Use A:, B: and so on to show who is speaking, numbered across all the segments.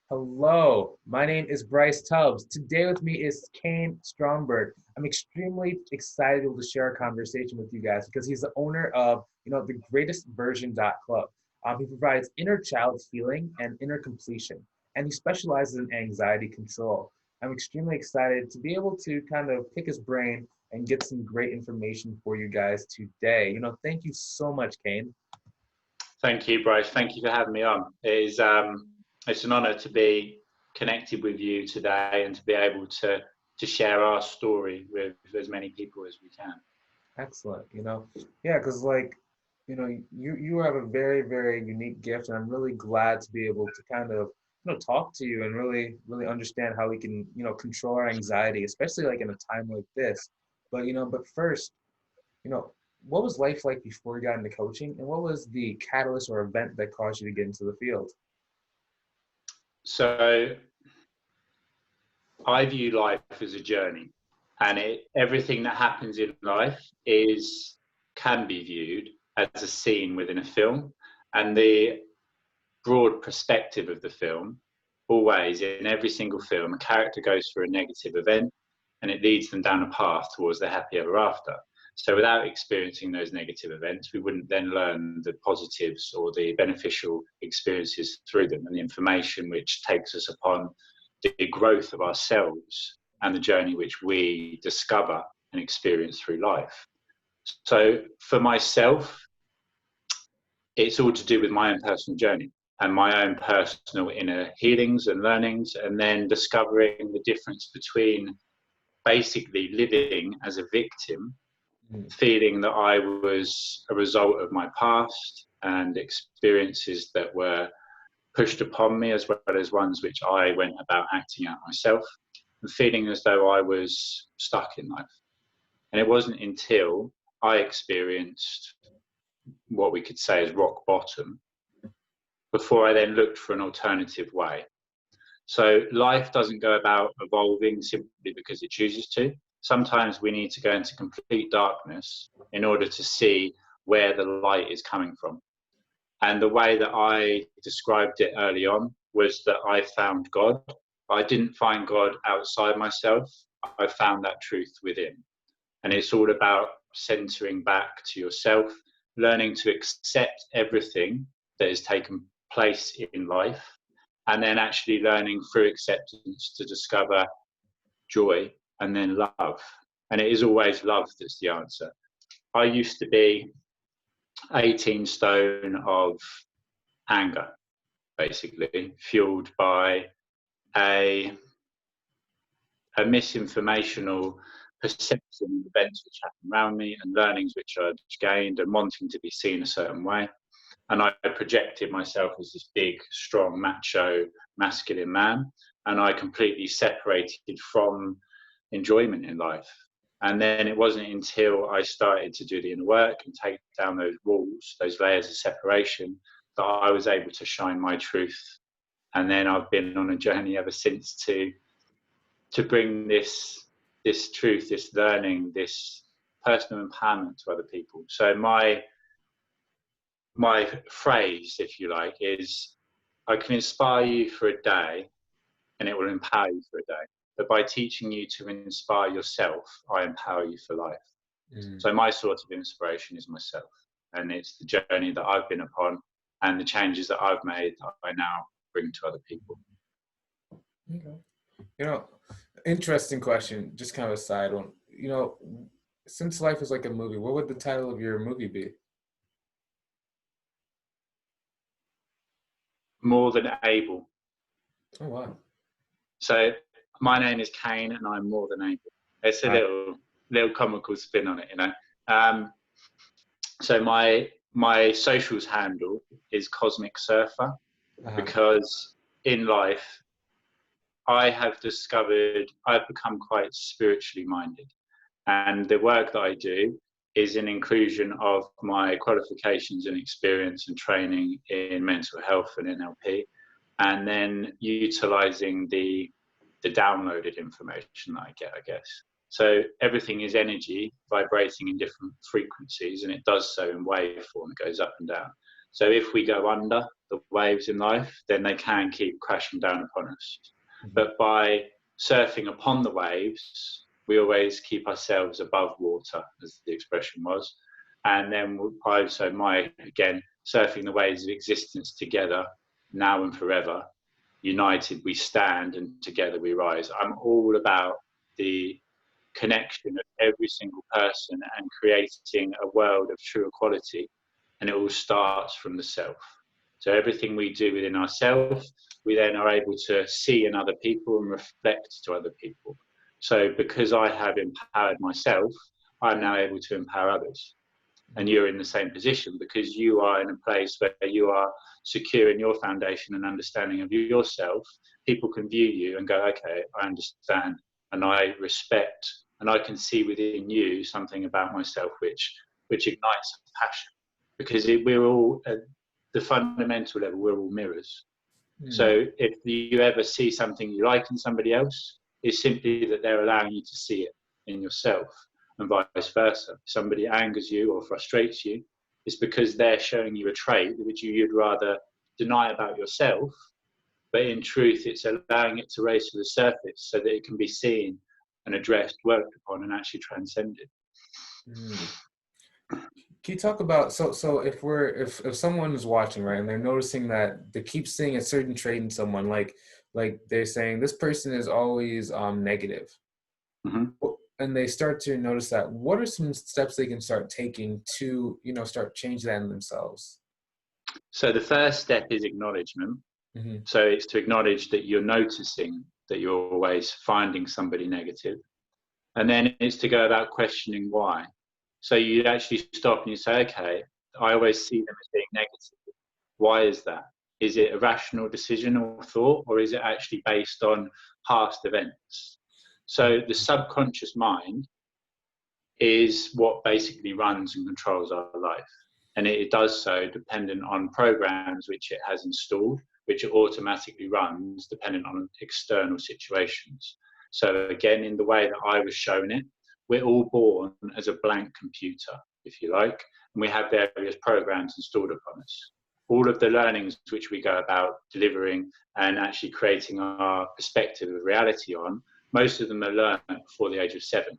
A: Hello, my name is Bryce Tubbs. Today with me is Kain Stromberg. I'm extremely excited to be able to share a conversation with you guys because he's the owner of, the greatest version Club. He provides inner child healing and inner completion, and he specializes in anxiety control. I'm extremely excited to be able to kind of pick his brain and get some great information for you guys today. Thank you so much, Kain.
B: Thank you, Bryce. Thank you for having me on. It's an honour to be connected with you today and to be able to share our story with as many people as we can.
A: Excellent. Yeah, because you have a very, very unique gift, and I'm really glad to be able to kind of talk to you and really understand how we can control our anxiety, especially like in a time like this. But first, you know, what was life like before you got into coaching, and what was the catalyst or event that caused you to get into the field?
B: So I view life as a journey, and everything that happens in life can be viewed as a scene within a film, and the broad perspective of the film, always in every single film, a character goes through a negative event and it leads them down a path towards the happy ever after. So without experiencing those negative events, we wouldn't then learn the positives or the beneficial experiences through them, and the information which takes us upon the growth of ourselves and the journey which we discover and experience through life. So for myself, it's all to do with my own personal journey and my own personal inner healings and learnings, and then discovering the difference between basically living as a victim, feeling that I was a result of my past and experiences that were pushed upon me, as well as ones which I went about acting out myself, and feeling as though I was stuck in life. And it wasn't until I experienced what we could say is rock bottom before I then looked for an alternative way. So life doesn't go about evolving simply because it chooses to. Sometimes we need to go into complete darkness in order to see where the light is coming from. And the way that I described it early on was that I found God. I didn't find God outside myself. I found that truth within. And it's all about centering back to yourself, learning to accept everything that has taken place in life, and then actually learning through acceptance to discover joy and then love. And it is always love that's the answer. I used to be 18 stone of anger, basically, fueled by a misinformational perception of events which happened around me and learnings which I'd gained and wanting to be seen a certain way. And I projected myself as this big, strong, macho, masculine man, and I completely separated from enjoyment in life. And then it wasn't until I started to do the inner work and take down those walls, those layers of separation, that I was able to shine my truth. And then I've been on a journey ever since to bring this truth, this learning, this personal empowerment to other people. So my phrase, if you like, is I can inspire you for a day and it will empower you for a day. But by teaching you to inspire yourself, I empower you for life. So my sort of inspiration is myself. And it's the journey that I've been upon and the changes that I've made that I now bring to other people.
A: Okay. Interesting question, just kind of a side one. Since life is like a movie, what would the title of your movie be?
B: More than able.
A: Oh, wow.
B: So my name is Kain and I'm more than able. It's a little comical spin on it, So my socials handle is Cosmic Surfer, because in life I have discovered I've become quite spiritually minded, and the work that I do is an inclusion of my qualifications and experience and training in mental health and NLP, and then utilizing the downloaded information that I get, I guess. So everything is energy vibrating in different frequencies, and it does so in waveform. It goes up and down. So if we go under, the waves in life, then they can keep crashing down upon us.
A: Mhm.
B: But by surfing upon the waves, we always keep ourselves above water, as the expression was. And then again, surfing the waves of existence together, now and forever. United we stand, and together we rise. I'm all about the connection of every single person and creating a world of true equality. And it all starts from the self. So everything we do within ourselves, we then are able to see in other people and reflect to other people. So because I have empowered myself, I'm now able to empower others. And you're in the same position because you are in a place where you are secure in your foundation and understanding of yourself. People can view you and go, okay, I understand and I respect, and I can see within you something about myself which ignites passion, because we're all at the fundamental level, we're all mirrors. So if you ever see something you like in somebody else, it's simply that they're allowing you to see it in yourself, and vice versa. If somebody angers you or frustrates you, it's because they're showing you a trait which you'd rather deny about yourself, but in truth it's allowing it to raise to the surface so that it can be seen and addressed, worked upon, and actually transcended.
A: Can you talk about, so if someone is watching, right, and they're noticing that they keep seeing a certain trait in someone, like they're saying this person is always negative, and they start to notice that, what are some steps they can start taking to start changing that in themselves?
B: So the first step is acknowledgement. So it's to acknowledge that you're noticing that you're always finding somebody negative, and then it's to go about questioning why. So you actually stop and you say, okay, I always see them as being negative. Why is that? Is it a rational decision or thought, or is it actually based on past events? So the subconscious mind is what basically runs and controls our life. And it does so dependent on programs which it has installed, which it automatically runs dependent on external situations. So again, in the way that I was shown it, we're all born as a blank computer, if you like, and we have various programs installed upon us. All of the learnings which we go about delivering and actually creating our perspective of reality on, most of them are learned before the age of 7.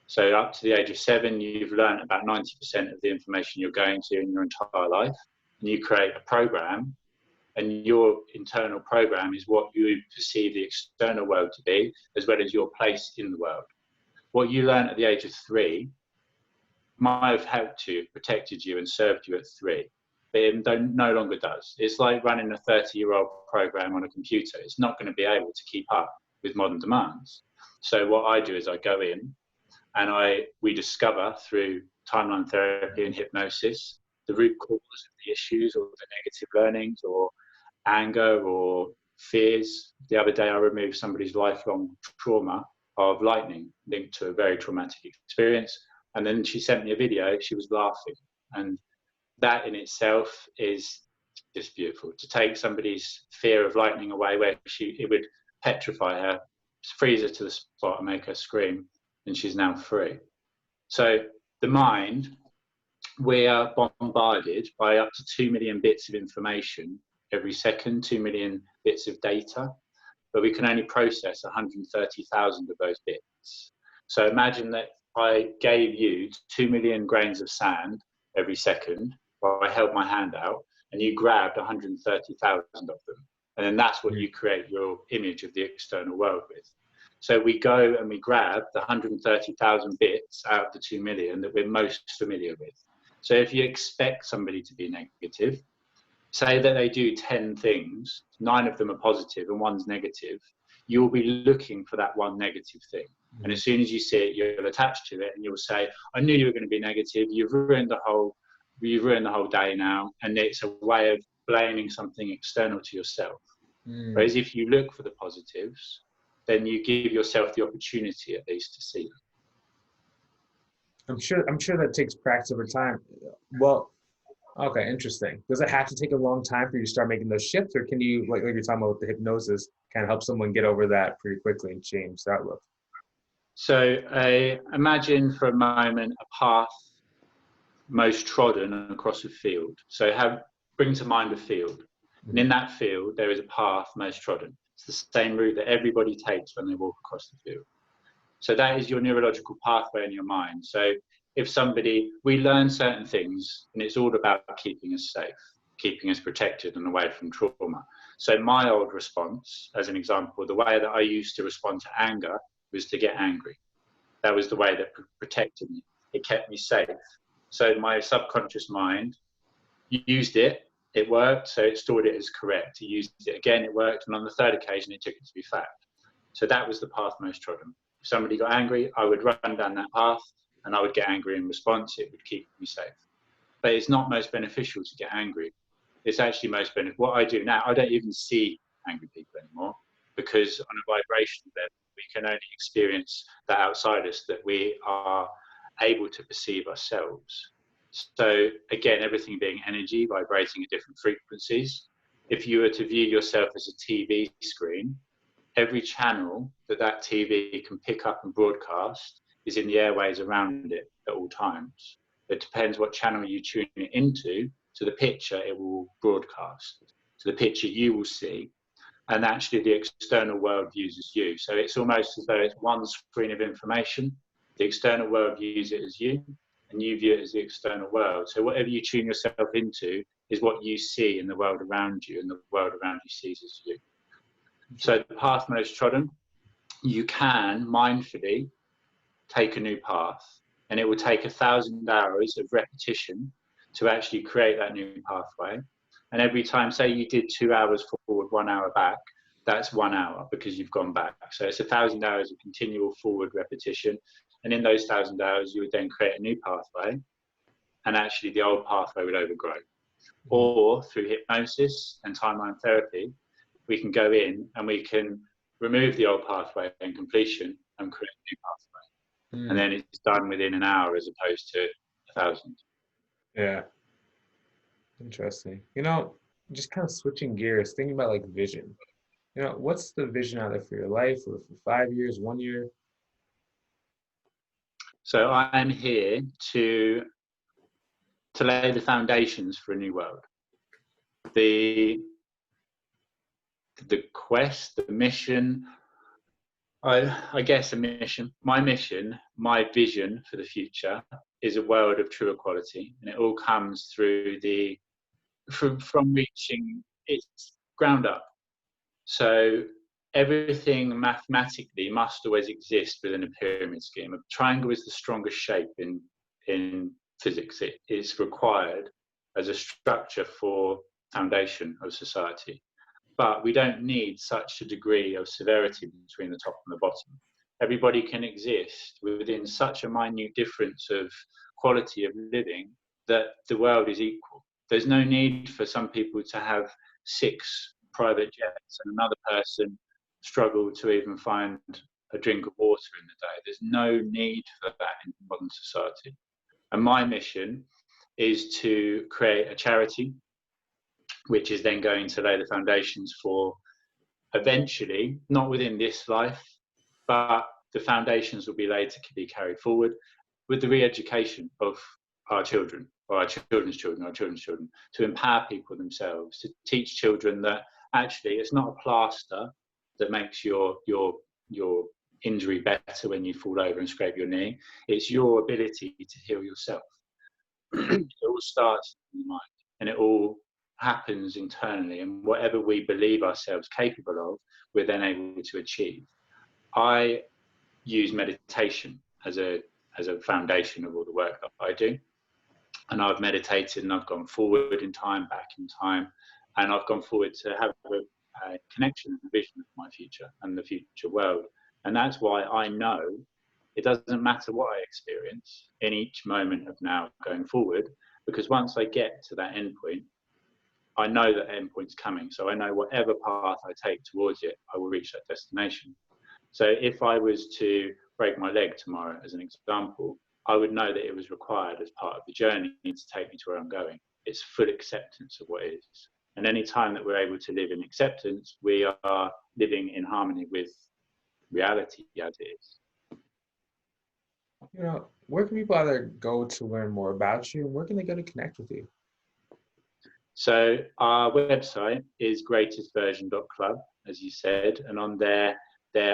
B: So up to the age of 7, you've learned about 90% of the information you're going to in your entire life, and you create a program, and your internal program is what you perceive the external world to be, as well as your place in the world. What you learn at the age of 3 might have helped you, protected you, and served you at 3, but it no longer does. It's like running a 30-year-old program on a computer. It's not going to be able to keep up with modern demands. So what I do is I go in and we discover through timeline therapy and hypnosis the root cause of the issues or the negative learnings or anger or fears. The other day I removed somebody's lifelong trauma of lightning linked to a very traumatic experience, and then she sent me a video. She was laughing, and that in itself is just beautiful. To take somebody's fear of lightning away, where it would petrify her, freeze her to the spot and make her scream, and she's now free. So the mind, we are bombarded by up to 2 million bits of information every second, 2 million bits of data, but we can only process 130,000 of those bits. So imagine that I gave you 2 million grains of sand every second, while I held my hand out, and you grabbed 130,000 of them. And then that's what you create your image of the external world with. So we go and we grab the 130,000 bits out of the 2 million that we're most familiar with. So if you expect somebody to be negative, say that they do 10 things, 9 of them are positive and 1's negative, you'll be looking for that one negative thing. And as soon as you see it, you'll attach to it and you'll say, I knew you were going to be negative. You've ruined the whole day now. And it's a way of blaming something external to yourself. Whereas if you look for the positives, then you give yourself the opportunity at least to see them.
A: I'm sure that takes practice over time. Well, okay, interesting. Does it have to take a long time for you to start making those shifts, or can you, like you're talking about with the hypnosis, kind of help someone get over that pretty quickly and change that look?
B: So imagine for a moment a path most trodden across a field. So bring to mind a field. And in that field, there is a path most trodden. It's the same route that everybody takes when they walk across the field. So that is your neurological pathway in your mind. So if we learn certain things, and it's all about keeping us safe, keeping us protected and away from trauma. So my old response, as an example, the way that I used to respond to anger was to get angry. That was the way that protected me. It kept me safe. So my subconscious mind used it. It worked, so it stored it as correct. It used it again, it worked, and on the third occasion, it took it to be fact. So that was the path most trodden. If somebody got angry, I would run down that path, and I would get angry in response. It would keep me safe. But it's not most beneficial to get angry. It's actually most beneficial. What I do now, I don't even see angry people anymore, because on a vibrational level, we can only experience that outside us that we are able to perceive ourselves. So again, everything being energy, vibrating at different frequencies. If you were to view yourself as a TV screen, every channel that TV can pick up and broadcast is in the airways around it at all times. It depends what channel you tune it into, to the picture it will broadcast, to the picture you will see, and actually the external world views as you. So it's almost as though it's one screen of information. The external world views it as you, and you view it as the external world. So whatever you tune yourself into is what you see in the world around you, and the world around you sees as you. So the path most trodden, you can mindfully take a new path, and it will take 1,000 hours of repetition to actually create that new pathway. And every time, say you did 2 hours forward, 1 hour back, that's 1 hour because you've gone back. So it's 1,000 hours of continual forward repetition. And in those 1,000 hours, you would then create a new pathway, and actually the old pathway would overgrow. Or through hypnosis and timeline therapy, we can go in and we can remove the old pathway and completion and create a new pathway. And then it's done within an hour as opposed to 1,000.
A: Yeah. Interesting. Just kind of switching gears, thinking about like vision. What's the vision out there for your life, or for 5 years, 1 year?
B: So I'm here to lay the foundations for a new world. The quest, the mission, I guess a mission. My mission, my vision for the future is a world of true equality, and it all comes through from reaching its ground up. So everything mathematically must always exist within a pyramid scheme. A triangle is the strongest shape in physics. It is required as a structure for foundation of society. But we don't need such a degree of severity between the top and the bottom. Everybody can exist within such a minute difference of quality of living that the world is equal. There's no need for some people to have 6 private jets and another person struggle to even find a drink of water in the day. There's no need for that in modern society. And my mission is to create a charity which is then going to lay the foundations for eventually, not within this life, but the foundations will be laid to be carried forward with the re-education of our children, or our children's children, our children's children, to empower people themselves, to teach children that actually it's not a plaster that makes your injury better when you fall over and scrape your knee. It's your ability to heal yourself. It all starts in the mind, and it all happens internally, and whatever we believe ourselves capable of, we're then able to achieve. I use meditation as a foundation of all the work that I do, and I've meditated and I've gone forward in time, back in time, and I've gone forward to have a connection and a vision of my future and the future world. And that's why I know it doesn't matter what I experience in each moment of now going forward, because once I get to that end point, I know that end point's coming. So I know whatever path I take towards it, I will reach that destination. So if I was to break my leg tomorrow, as an example, I would know that it was required as part of the journey to take me to where I'm going. It's full acceptance of what is. And any time that we're able to live in acceptance, we are living in harmony with reality as it is.
A: Where can people either go to learn more about you, and where can they go to connect with you?
B: So our website is greatestversion.club, as you said, and on there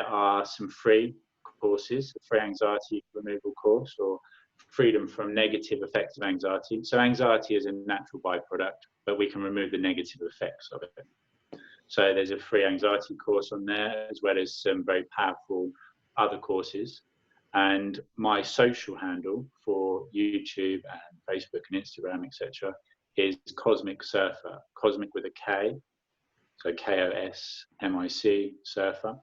B: are some free courses, a free anxiety removal course, or freedom from negative effects of anxiety. So anxiety is a natural byproduct, but we can remove the negative effects of it. So there's a free anxiety course on there, as well as some very powerful other courses. And my social handle for YouTube and Facebook and Instagram, etc., is Cosmic Surfer, Cosmic with a K, so KOSMIC, Surfer.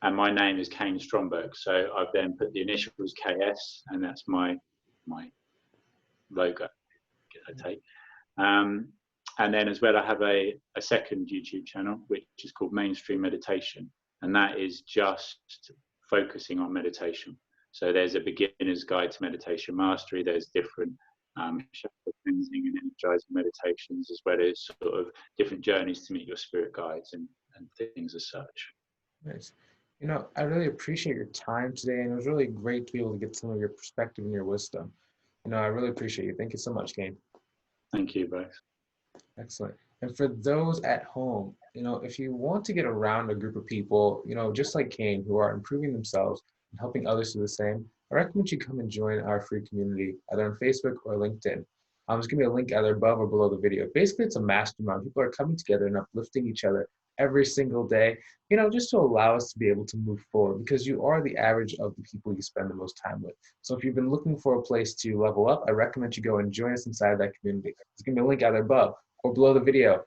B: And my name is Kain Stromberg. So I've then put the initials KS, and that's my logo, I take. And then as well, I have a second YouTube channel, which is called Mainstream Meditation. And that is just focusing on meditation. So there's a beginner's guide to meditation mastery. There's different chakra cleansing and energizing meditations, as well as sort of different journeys to meet your spirit guides and things as such.
A: Nice. You know, I really appreciate your time today, and it was really great to be able to get some of your perspective and your wisdom. You know, I really appreciate you. Thank you so much, Kain.
B: Thank you, Bryce.
A: Excellent. And for those at home, you know, if you want to get around a group of people, you know, just like Kain, who are improving themselves and helping others do the same, I recommend you come and join our free community, either on Facebook or LinkedIn. There's going to be a link either above or below the video. Basically, it's a mastermind. People are coming together and uplifting each other every single day, you know, just to allow us to be able to move forward, because you are the average of the people you spend the most time with. So if you've been looking for a place to level up, I recommend you go and join us inside that community. There's going to be a link either above or below the video,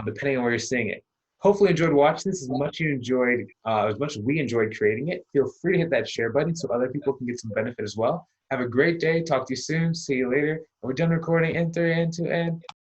A: depending on where you're seeing it. Hopefully you enjoyed watching this as much as we enjoyed creating it. Feel free to hit that share button so other people can get some benefit as well. Have a great day. Talk to you soon. See you later. And we're done recording in 3, 2, and